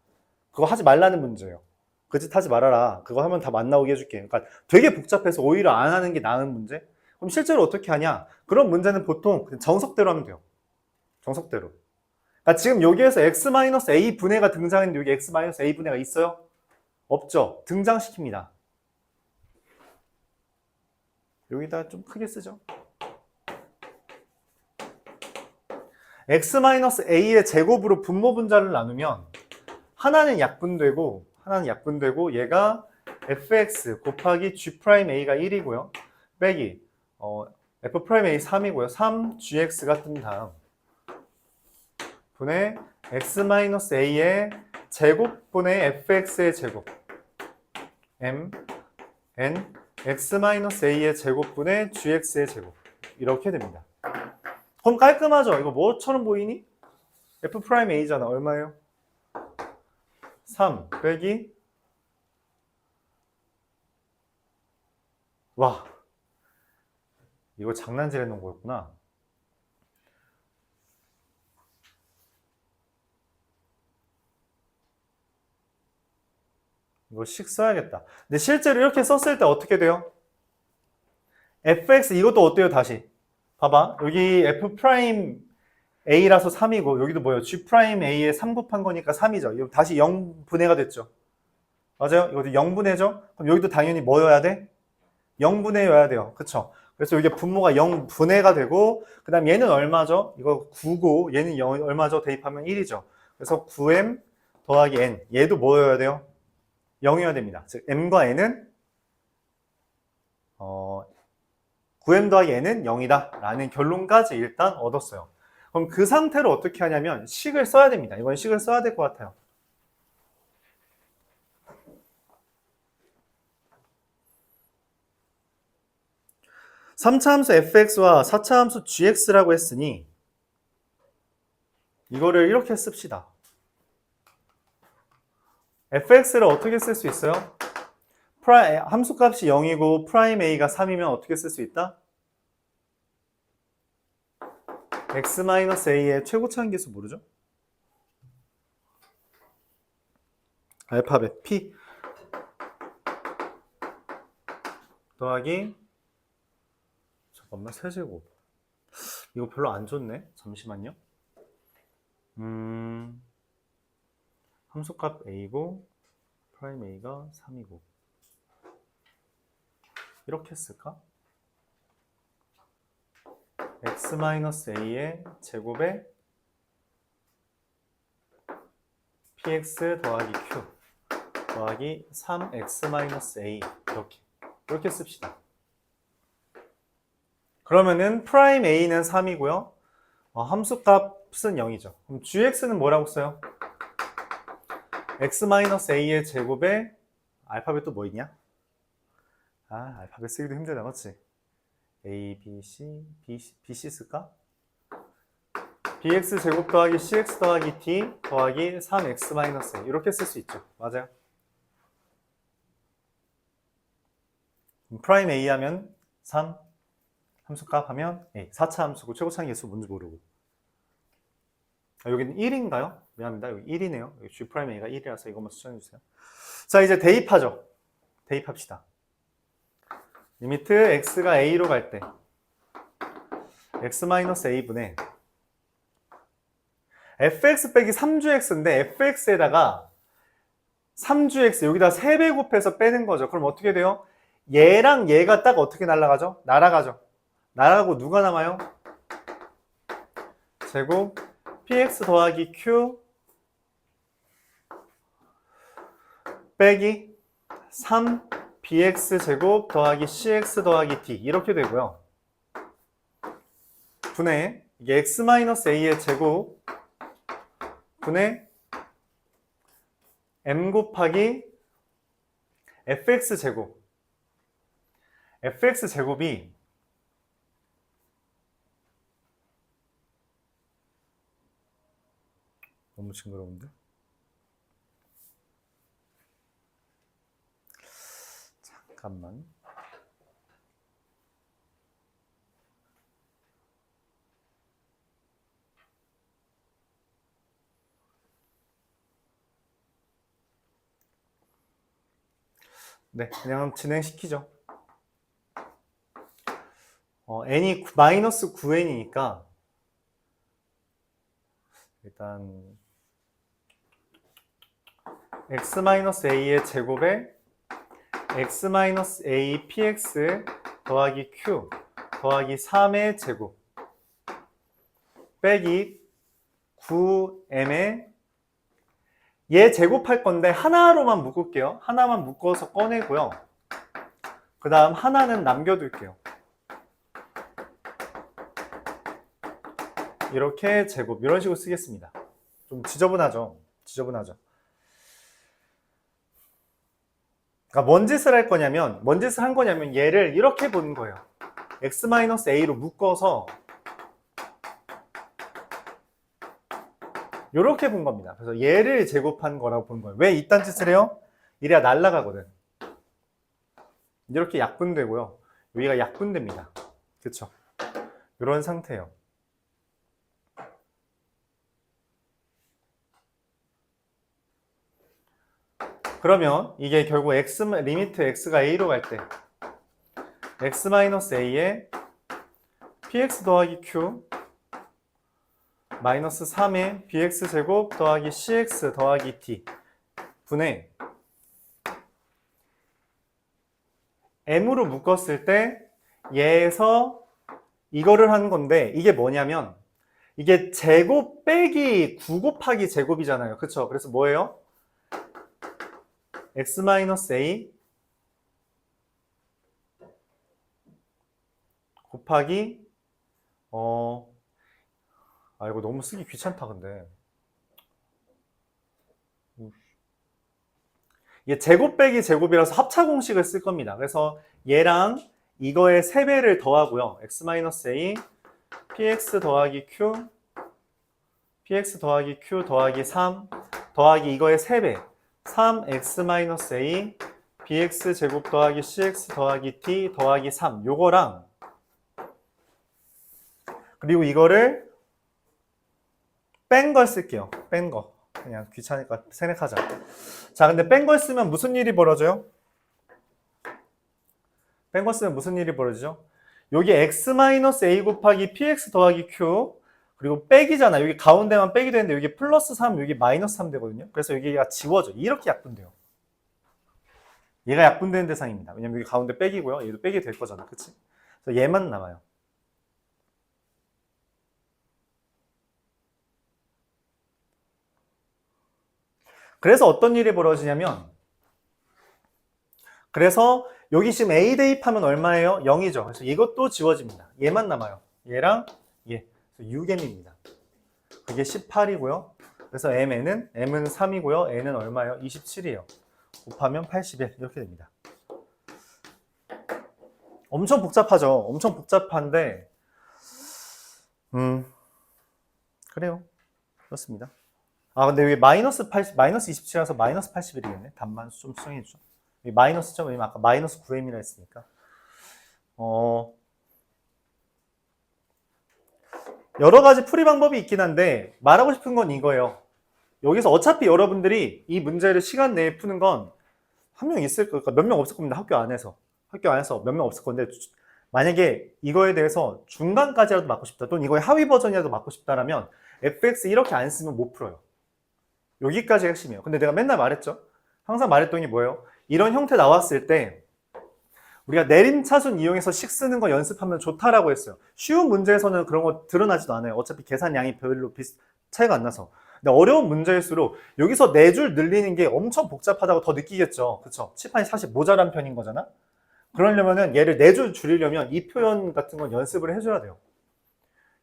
그거 하지 말라는 문제예요. 그 짓 하지 말아라. 그거 하면 답 안 나오게 해줄게. 그러니까 되게 복잡해서 오히려 안 하는 게 나은 문제? 그럼 실제로 어떻게 하냐? 그런 문제는 보통 그냥 정석대로 하면 돼요. 정석대로. 그러니까 지금 여기에서 x-a 분해가 등장했는데 여기 x-a 분해가 있어요? 없죠. 등장시킵니다. 여기다 좀 크게 쓰죠. x-a의 제곱으로 분모 분자를 나누면 하나는 약분되고 얘가 fx 곱하기 g'a가 1이고요. 빼기 f'a 3이고요. 3gx가 뜬 다음 분의 x-a의 제곱분의 fx의 제곱 m n x-a의 제곱분의 gx의 제곱 이렇게 됩니다. 그럼 깔끔하죠? 이거 뭐처럼 보이니? f'a잖아. 얼마예요? 3 빼기 와 이거 장난질 해놓은 거였구나. 이거 식 써야겠다. 근데 실제로 이렇게 썼을 때 어떻게 돼요? fx 이것도 어때요? 다시 봐봐. 여기 f'a라서 3이고 여기도 뭐예요? g'a에 3 곱한 거니까 3이죠. 이거 다시 0분해가 됐죠. 맞아요? 이것도 0분해죠? 그럼 여기도 당연히 뭐여야 돼? 0분해여야 돼요. 그쵸? 그래서 이게 분모가 0분해가 되고 그 다음 얘는 얼마죠? 이거 9고 얘는 얼마죠? 대입하면 1이죠. 그래서 9m 더하기 n 얘도 뭐여야 돼요? 0이어야 됩니다. 즉 m과 n은 9m 더하기 n은 0이다 라는 결론까지 일단 얻었어요. 그럼 그 상태로 어떻게 하냐면 식을 써야 됩니다. 이번 식을 써야 될 것 같아요. (3차) 함수 fx와 (4차) 함수 gx라고 했으니 이거를 이렇게 씁시다. fx를 어떻게 쓸 수 있어요? 함수값이 0이고 프라임 a가 3이면 어떻게 쓸 수 있다? x-a의 최고차항계수 모르죠? 알파벳 p 더하기 잠깐만 세제곱 이거 별로 안 좋네. 잠시만요. 함수값 a고 프라임 a가 3이고 이렇게 쓸까? x-a의 제곱에 px 더하기 q 더하기 3x-a 이렇게 씁시다. 그러면은 프라임 a는 3이고요. 함수값은 0이죠. 그럼 gx는 뭐라고 써요? x-a의 제곱에 알파벳 또 뭐 있냐? 알파벳 쓰기도 힘들다, 맞지? a, b, c, b, c 쓸까? bx 제곱 더하기 cx 더하기 d 더하기 3x-a 이렇게 쓸 수 있죠. 맞아요. 프라임 a 하면 3, 함수값 하면 a, 4차 함수고 최고차항 계수 뭔지 모르고. 여기는 1인가요? 미안합니다. 여기 1이네요. 여기 G'A가 1이라서 이것만 수정해주세요. 자, 이제 대입하죠. 대입합시다. 리미트 x가 a로 갈 때 x-a분의 fx 빼기 3gx인데 fx에다가 3gx 여기다 3배 곱해서 빼는 거죠. 그럼 어떻게 돼요? 얘랑 얘가 딱 어떻게 날아가죠? 날아가죠. 날아가고 누가 남아요? 제곱 px 더하기 q 빼기 3bx 제곱 더하기 cx 더하기 d 이렇게 되고요. 분의 이게 x-a의 제곱 분의 m 곱하기 fx 제곱 fx 제곱이 너무 징그러운데? 잠깐만. 네, 그냥 진행시키죠. n이 마이너스 9n이니까 일단 x-a의 제곱에 x-a px 더하기 q 더하기 3의 제곱 빼기 9m의 얘 제곱할 건데 하나로만 묶을게요. 하나만 묶어서 꺼내고요. 그 다음 하나는 남겨둘게요. 이렇게 제곱 이런 식으로 쓰겠습니다. 좀 지저분하죠? 지저분하죠. 그러니까 뭔 짓을 할 거냐면 뭔 짓을 한 거냐면 얘를 이렇게 보는 거예요. x-a로 묶어서 이렇게 본 겁니다. 그래서 얘를 제곱한 거라고 본 거예요. 왜 이딴 짓을 해요? 이래야 날아가거든. 이렇게 약분되고요. 여기가 약분됩니다. 그쵸? 이런 상태예요. 그러면 이게 결국 리미트 x가 a로 갈 때 x-a에 px 더하기 q 마이너스 3의 bx 제곱 더하기 cx 더하기 d 분의 m으로 묶었을 때 얘에서 이거를 하는 건데 이게 뭐냐면 이게 제곱 빼기 9 곱하기 제곱이잖아요. 그쵸? 그래서 뭐예요? x-a 곱하기 이거 너무 쓰기 귀찮다 근데 이게 제곱 빼기 제곱이라서 합차 공식을 쓸 겁니다. 그래서 얘랑 이거의 3배를 더하고요. x-a px 더하기 q px 더하기 q 더하기 3 더하기 이거의 3배 3x-a bx 제곱 더하기 cx 더하기 t 더하기 3 요거랑 그리고 이거를 뺀 걸 쓸게요. 뺀 거. 그냥 귀찮으니까 생략하자. 자, 근데 뺀 걸 쓰면 무슨 일이 벌어져요? 뺀 거 쓰면 무슨 일이 벌어지죠? 여기 x-a 곱하기 px 더하기 q 그리고 빼기잖아. 여기 가운데만 빼기 되는데 여기 플러스 3, 여기 마이너스 3 되거든요. 그래서 여기가 지워져. 이렇게 약분돼요. 얘가 약분되는 대상입니다. 왜냐면 여기 가운데 빼기고요. 얘도 빼기 될 거잖아. 그치? 그래서 얘만 남아요. 그래서 어떤 일이 벌어지냐면 그래서 여기 지금 A 대입하면 얼마예요? 0이죠. 그래서 이것도 지워집니다. 얘만 남아요. 얘랑 얘. 6m입니다. 그게 18이고요. 그래서 M은 3이고요. N은 얼마예요? 27이에요. 곱하면 81 이렇게 됩니다. 엄청 복잡하죠. 엄청 복잡한데 그래요. 그렇습니다. 근데 여기 마이너스 27이라서 마이너스 81이겠네. 답만 좀 수정해 주죠. 마이너스죠. 왜냐면 아까 마이너스 9m이라 했으니까. 여러 가지 풀이 방법이 있긴 한데 말하고 싶은 건 이거예요. 여기서 어차피 여러분들이 이 문제를 시간 내에 푸는 건 한 명 있을 거니까 몇 명 없을 겁니다. 학교 안에서 몇 명 없을 건데 만약에 이거에 대해서 중간까지라도 맞고 싶다 또는 이거의 하위 버전이라도 맞고 싶다라면 fx 이렇게 안 쓰면 못 풀어요. 여기까지 핵심이에요. 근데 내가 맨날 말했죠. 항상 말했던 게 뭐예요? 이런 형태 나왔을 때 우리가 내림차순 이용해서 식 쓰는 거 연습하면 좋다라고 했어요. 쉬운 문제에서는 그런 거 드러나지도 않아요. 어차피 계산량이 별로 차이가 안 나서. 근데 어려운 문제일수록 여기서 4줄 늘리는 게 엄청 복잡하다고 더 느끼겠죠. 그쵸? 칠판이 사실 모자란 편인 거잖아. 그러려면은 얘를 4줄 줄이려면 이 표현 같은 건 연습을 해줘야 돼요.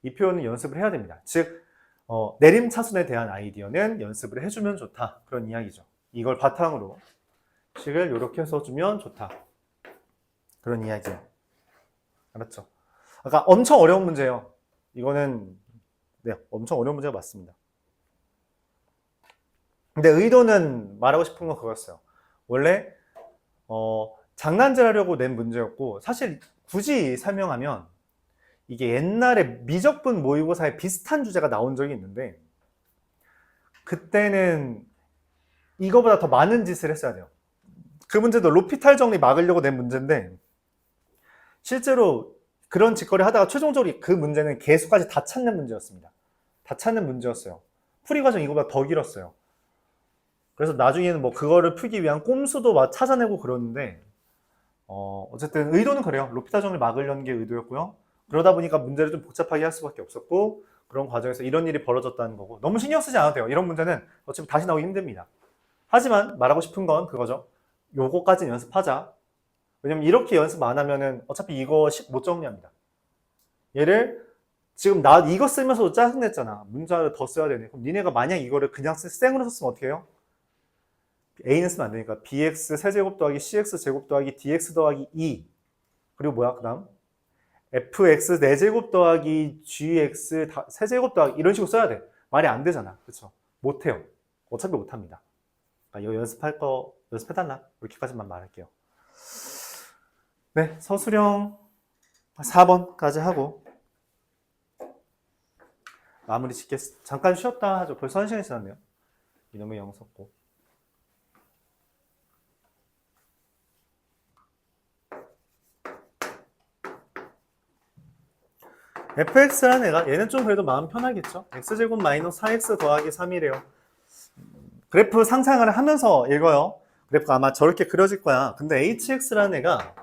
이 표현은 연습을 해야 됩니다. 즉 내림차순에 대한 아이디어는 연습을 해주면 좋다. 그런 이야기죠. 이걸 바탕으로 식을 이렇게 써주면 좋다. 그런 이야기예요. 알았죠? 아까 엄청 어려운 문제예요. 이거는 네, 엄청 어려운 문제가 맞습니다. 근데 의도는 말하고 싶은 건 그거였어요. 원래 장난질하려고 낸 문제였고, 사실 굳이 설명하면 이게 옛날에 미적분 모의고사에 비슷한 주제가 나온 적이 있는데, 그때는 이거보다 더 많은 짓을 했어야 돼요. 그 문제도 로피탈 정리 막으려고 낸 문제인데, 실제로 그런 짓거리 하다가 최종적으로 그 문제는 개수까지 다 찾는 문제였습니다. 다 찾는 문제였어요. 풀이 과정 이거보다 더 길었어요. 그래서 나중에는 뭐 그거를 풀기 위한 꼼수도 막 찾아내고 그러는데, 어쨌든 의도는 그래요. 로피탈 정리를 막으려는 게 의도였고요. 그러다 보니까 문제를 좀 복잡하게 할 수밖에 없었고, 그런 과정에서 이런 일이 벌어졌다는 거고, 너무 신경 쓰지 않아도 돼요. 이런 문제는 어차피 다시 나오기 힘듭니다. 하지만 말하고 싶은 건 그거죠. 요거까지는 연습하자. 왜냐면 이렇게 연습 안 하면은 어차피 이거 못 정리합니다. 얘를 지금 나 이거 쓰면서도 짜증냈잖아. 문자를 더 써야 되네. 그럼 니네가 만약 이거를 그냥 생으로 썼으면 어떻게 해요? a는 쓰면 안 되니까 bx 세제곱 더하기 cx 제곱 더하기 dx 더하기 2 그리고 뭐야 그 다음 fx 4제곱 더하기 gx 세제곱 더하기 이런 식으로 써야 돼. 말이 안 되잖아. 그쵸? 못해요. 어차피 못합니다. 그러니까 이거 연습할 거 연습해달라. 이렇게까지만 말할게요. 네, 서술형 4번까지 하고 마무리 짓겠습니다. 잠깐 쉬었다 하죠. 벌써 1시간이 지났네요. 이놈의 영 썼고. fx라는 애가 얘는 좀 그래도 마음 편하겠죠. x제곱 마이너스 4x 더하기 3이래요. 그래프 상상을 하면서 읽어요. 그래프가 아마 저렇게 그려질 거야. 근데 hx라는 애가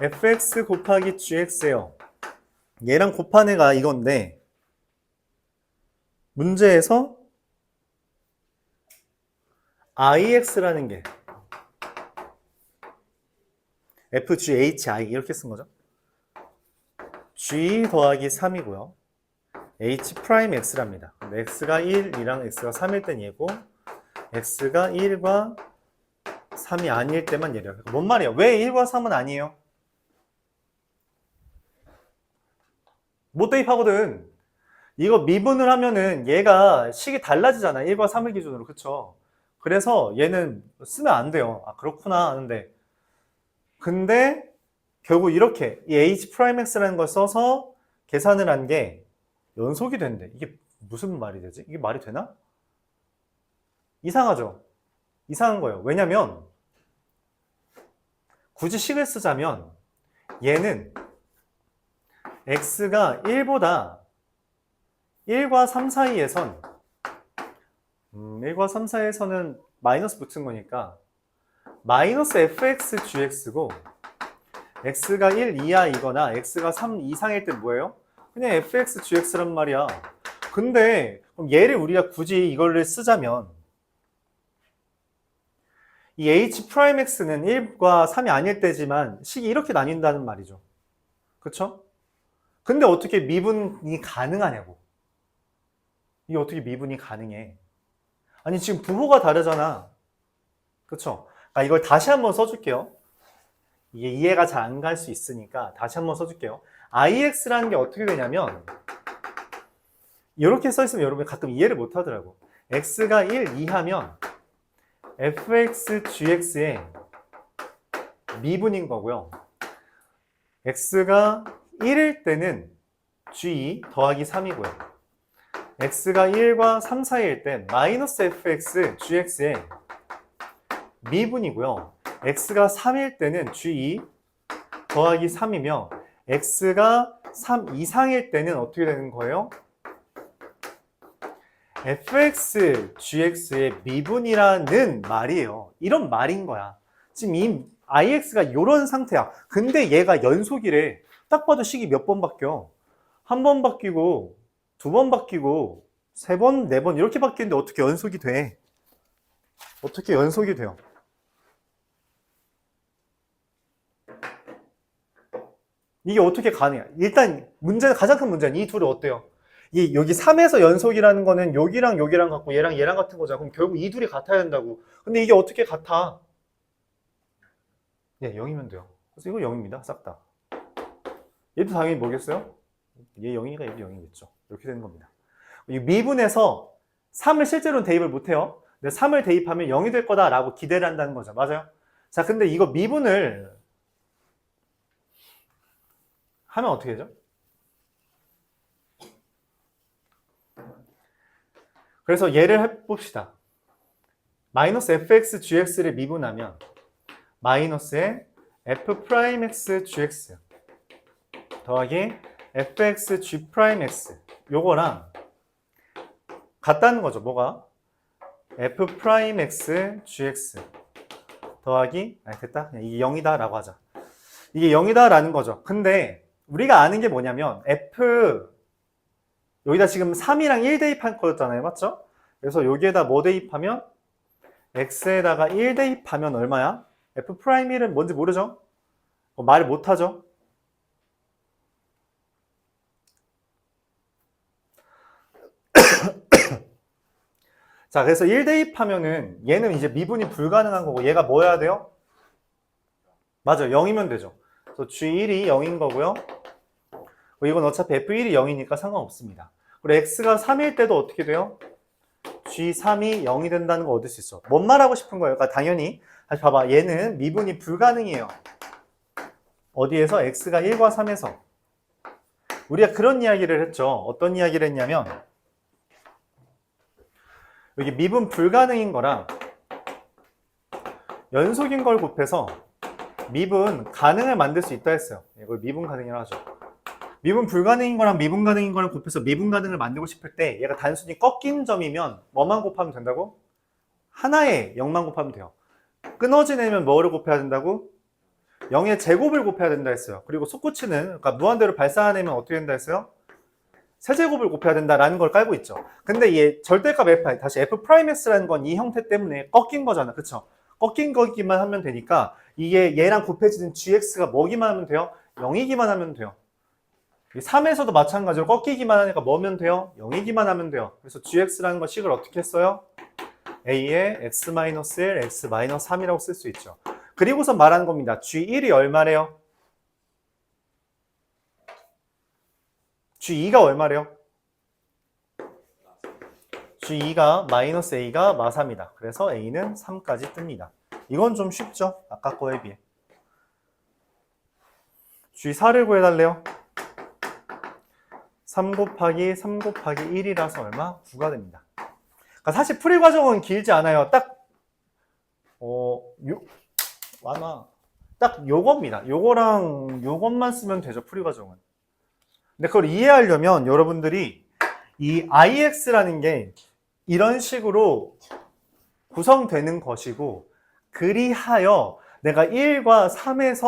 fx 곱하기 gx예요. 얘랑 곱한 애가 이건데 문제에서 ix라는 게 fghi 이렇게 쓴 거죠. g 더하기 3이고요. h 프라임 x랍니다. x가 1이랑 x가 3일 땐 얘고 x가 1과 3이 아닐 때만 얘래요. 뭔 말이에요? 왜 1과 3은 아니에요? 못 대입하거든. 이거 미분을 하면은 얘가 식이 달라지잖아. 1과 3을 기준으로. 그쵸? 그래서 얘는 쓰면 안 돼요. 아, 그렇구나 하는데. 근데 결국 이렇게 이 h 프라임 x라는 걸 써서 계산을 한 게 연속이 된대. 이게 무슨 말이 되지? 이게 말이 되나? 이상하죠? 이상한 거예요. 왜냐면 굳이 식을 쓰자면 얘는 x가 1보다 1과 3 사이에선 1과 3 사이에서는 마이너스 붙은 거니까 마이너스 fx gx고 x가 1 이하이거나 x가 3 이상일 때 뭐예요? 그냥 fx gx란 말이야. 근데 그럼 얘를 우리가 굳이 이거를 쓰자면 이 h 프라임 x는 1과 3이 아닐 때지만 식이 이렇게 나뉜다는 말이죠. 그쵸? 근데 어떻게 미분이 가능하냐고. 이게 어떻게 미분이 가능해? 아니 지금 부호가 다르잖아. 그쵸? 아, 이걸 다시 한번 써줄게요. 이게 이해가 잘 안 갈 수 있으니까 다시 한번 써줄게요. ix라는 게 어떻게 되냐면 이렇게 써있으면 여러분 가끔 이해를 못 하더라고. x가 1 이하면 fx gx의 미분인 거고요. x가 1일 때는 g 더하기 3이고요. x가 1과 3 사이일 땐 마이너스 fx gx의 미분이고요. x가 3일 때는 g 더하기 3이며 x가 3 이상일 때는 어떻게 되는 거예요? fx gx의 미분이라는 말이에요. 이런 말인 거야. 지금 이 ix가 이런 상태야. 근데 얘가 연속이래. 딱 봐도 식이 몇 번 바뀌어? 한 번 바뀌고 2번 바뀌고 3번, 4번 이렇게 바뀌는데 어떻게 연속이 돼? 어떻게 연속이 돼요? 이게 어떻게 가능해? 일단 문제는 가장 큰 문제는 이 둘이 어때요? 이 여기 3에서 연속이라는 거는 여기랑 여기랑 같고 얘랑 얘랑 같은 거잖아. 그럼 결국 이 둘이 같아야 된다고. 근데 이게 어떻게 같아? 예, 0이면 돼요. 그래서 이거 0입니다. 싹 다. 얘도 당연히 뭐겠어요? 얘 0이니까 얘도 0이겠죠. 이렇게 되는 겁니다. 이 미분에서 3을 실제로는 대입을 못해요. 근데 3을 대입하면 0이 될 거다라고 기대를 한다는 거죠. 맞아요? 자, 근데 이거 미분을 하면 어떻게 되죠? 그래서 얘를 해봅시다. 마이너스 fx gx를 미분하면 마이너스에 f'x gx 더하기 fx g'x 요거랑 같다는 거죠. 뭐가? f'x gx 더하기 됐다. 그냥 이게 0이다 라고 하자. 이게 0이다 라는 거죠. 근데 우리가 아는 게 뭐냐면 f 여기다 지금 3이랑 1 대입한 거였잖아요. 맞죠? 그래서 여기에다 뭐 대입하면 x에다가 1 대입하면 얼마야? f'1은 뭔지 모르죠? 말 못하죠? 자, 그래서 1 대입하면은 얘는 이제 미분이 불가능한 거고 얘가 뭐 해야 돼요? 맞아요. 0이면 되죠. 그래서 G1이 0인 거고요. 이건 어차피 F1이 0이니까 상관없습니다. 그리고 X가 3일 때도 어떻게 돼요? G3이 0이 된다는 거 얻을 수 있어. 뭔 말하고 싶은 거예요? 그러니까 당연히 다시 봐봐. 얘는 미분이 불가능해요. 어디에서? X가 1과 3에서. 우리가 그런 이야기를 했죠. 어떤 이야기를 했냐면 여기 미분 불가능인 거랑 연속인 걸 곱해서 미분 가능을 만들 수 있다 했어요. 이걸 미분 가능이라고 하죠. 미분 불가능인 거랑 미분 가능인 거를 곱해서 미분 가능을 만들고 싶을 때 얘가 단순히 꺾인 점이면 뭐만 곱하면 된다고? 하나에 0만 곱하면 돼요. 끊어진 애면 뭐를 곱해야 된다고? 0의 제곱을 곱해야 된다 했어요. 그리고 솟구치는 그러니까 무한대로 발산한 애면 어떻게 된다 했어요? 세제곱을 곱해야 된다라는 걸 깔고 있죠. 근데 얘 절대값 f, 다시 f'x라는 건 이 형태 때문에 꺾인 거잖아. 그쵸? 꺾인 거기만 하면 되니까 이게 얘랑 곱해지는 gx가 뭐기만 하면 돼요? 0이기만 하면 돼요. 3에서도 마찬가지로 꺾이기만 하니까 뭐면 돼요? 0이기만 하면 돼요. 그래서 gx라는 거 식을 어떻게 써요? a의 x-1, x-3이라고 쓸 수 있죠. 그리고서 말하는 겁니다. g1이 얼마래요? G2가 얼마래요? G2가 마이너스 A가 마3이다. 그래서 A는 3까지 뜹니다. 이건 좀 쉽죠? 아까 거에 비해. G4를 구해달래요. 3 곱하기 3 곱하기 1이라서 얼마? 9가 됩니다. 그러니까 사실 풀이 과정은 길지 않아요. 딱 딱 요겁니다. 요거랑 요것만 쓰면 되죠. 풀이 과정은. 근데 그걸 이해하려면 여러분들이 이 IX라는 게 이런 식으로 구성되는 것이고 그리하여 내가 1과 3에서